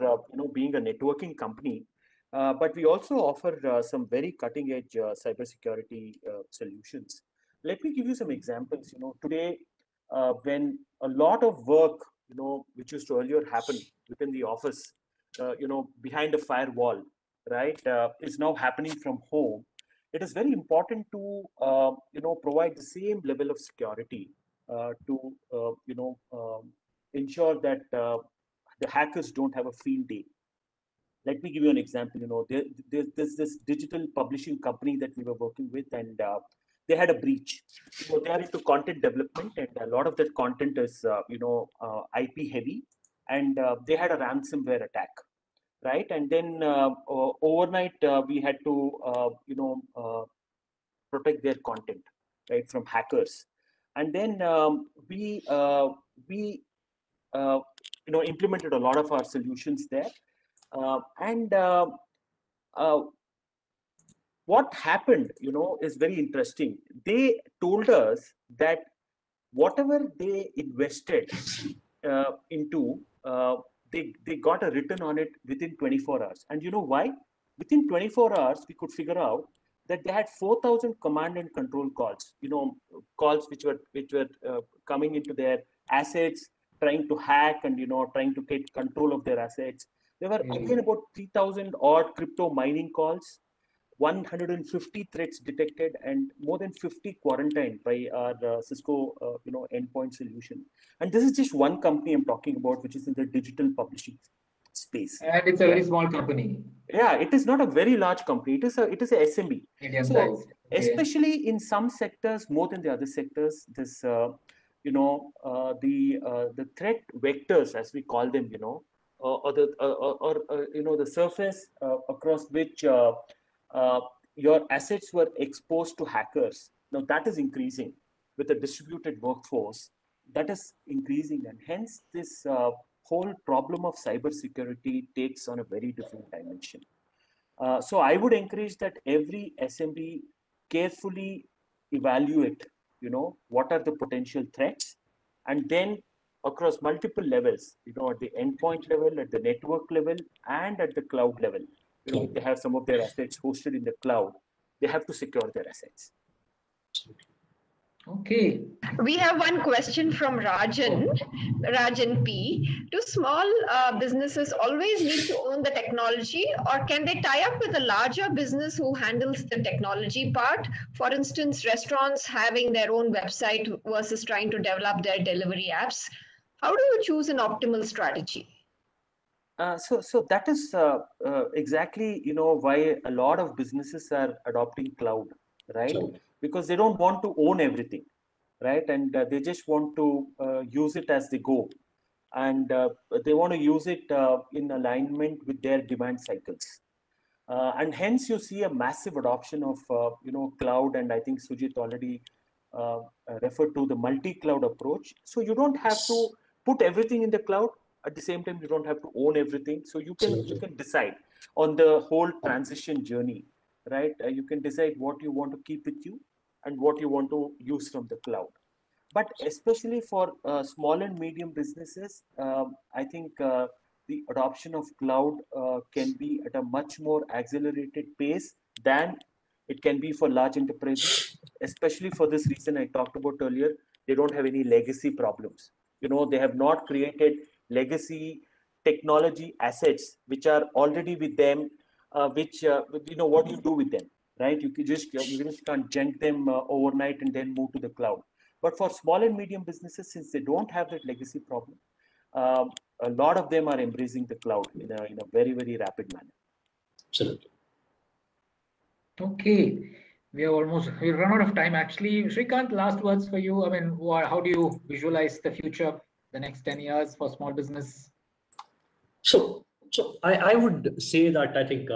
being a networking company, but we also offer some very cutting-edge cybersecurity solutions. Let me give you some examples. Today, when a lot of work which used to earlier happen within the office, behind a firewall, right, is now happening from home. It is very important to provide the same level of security to ensure that the hackers don't have a field day. Let me give you an example. There's this digital publishing company that we were working with, and they had a breach. So they are into content development, and a lot of that content is IP heavy, and they had a ransomware attack, right? And then overnight we had to protect their content, right, from hackers. And then we implemented a lot of our solutions there, and what happened is very interesting. They told us that whatever they invested into, they got a return on it within 24 hours. And you know why? Within 24 hours, we could figure out that they had 4,000 command and control calls, calls which were coming into their assets, trying to hack and, trying to get control of their assets. There were again about 3,000 odd crypto mining calls, 150 threats detected, and more than 50 quarantined by our Cisco, endpoint solution. And this is just one company I'm talking about, which is in the digital publishing space. And it's a very small company. Yeah, it is not a very large company. It is a SMB. Medium So, size. especially in some sectors more than the other sectors, this the threat vectors, as we call them, or the surface across which your assets were exposed to hackers. Now that is increasing with a distributed workforce. That is increasing, and hence this whole problem of cybersecurity takes on a very different dimension. So I would encourage that every SMB carefully evaluate, what are the potential threats, and then across multiple levels, at the endpoint level, at the network level, and at the cloud level. If they have some of their assets hosted in the cloud, they have to secure their assets. Okay. We have one question from Rajan P. Do small businesses always need to own the technology, or can they tie up with a larger business who handles the technology part? For instance, restaurants having their own website versus trying to develop their delivery apps. How do you choose an optimal strategy? So that is exactly why a lot of businesses are adopting cloud, right? Because they don't want to own everything, right? And they just want to use it as they go, and they want to use it in alignment with their demand cycles. And hence you see a massive adoption of cloud, and I think Sujit already referred to the multi-cloud approach. So you don't have to put everything in the cloud. At the same time, you don't have to own everything. So you can decide on the whole transition journey, right? You can decide what you want to keep with you and what you want to use from the cloud. But especially for small and medium businesses, I think the adoption of cloud can be at a much more accelerated pace than it can be for large enterprises, especially for this reason I talked about earlier. They don't have any legacy problems. They have not created legacy technology assets which are already with them, what do you do with them, right? You just can't junk them overnight and then move to the cloud. But for small and medium businesses, since they don't have that legacy problem, a lot of them are embracing the cloud in a very, very rapid manner. Absolutely. Okay. We've run out of time actually. Srikanth, last words for you. I mean, how do you visualize the future, the next 10 years for small business? So I would say that I think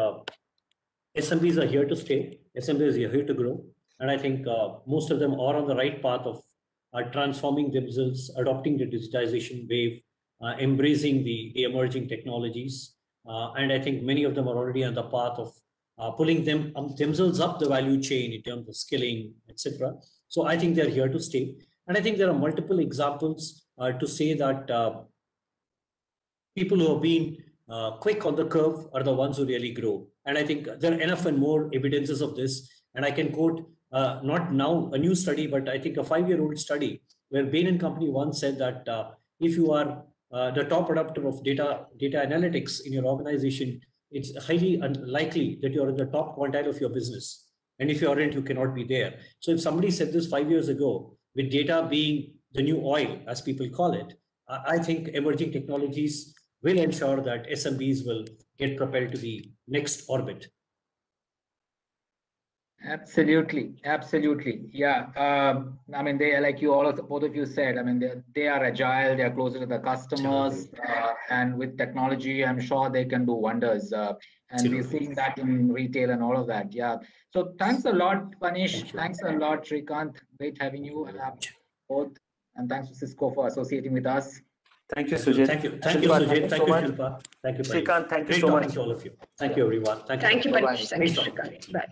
SMBs are here to stay. SMBs are here to grow. And I think most of them are on the right path of transforming themselves, adopting the digitization wave, embracing the emerging technologies. And I think many of them are already on the path of pulling themselves up the value chain in terms of skilling, etc. So I think they're here to stay. And I think there are multiple examples to say that people who have been quick on the curve are the ones who really grow. And I think there are enough and more evidences of this. And I can quote, not now a new study, but I think a 5-year-old study where Bain & Company once said that if you are the top adopter of data analytics in your organization, it's highly unlikely that you're in the top quintile of your business. And if you aren't, you cannot be there. So if somebody said this 5 years ago, with data being the new oil, as people call it, I think emerging technologies will ensure that SMBs will get propelled to the next orbit. Absolutely. Yeah. I mean, they are like both of you said, I mean, they are agile, they are closer to the customers, and with technology, I'm sure they can do wonders. And we're seeing that in retail and all of that. Yeah. So thanks a lot, Panish. Thanks a lot, Srikanth. Great having you both. And thanks to Cisco for associating with us. Thank you, Sujit. Thank you, Sujit. Thank you, Shilpa. Thank you, Srikanth. Thank you so much to all of you. Thank you, everyone. Thank you, Panish. Thank you, Srikanth. Bye.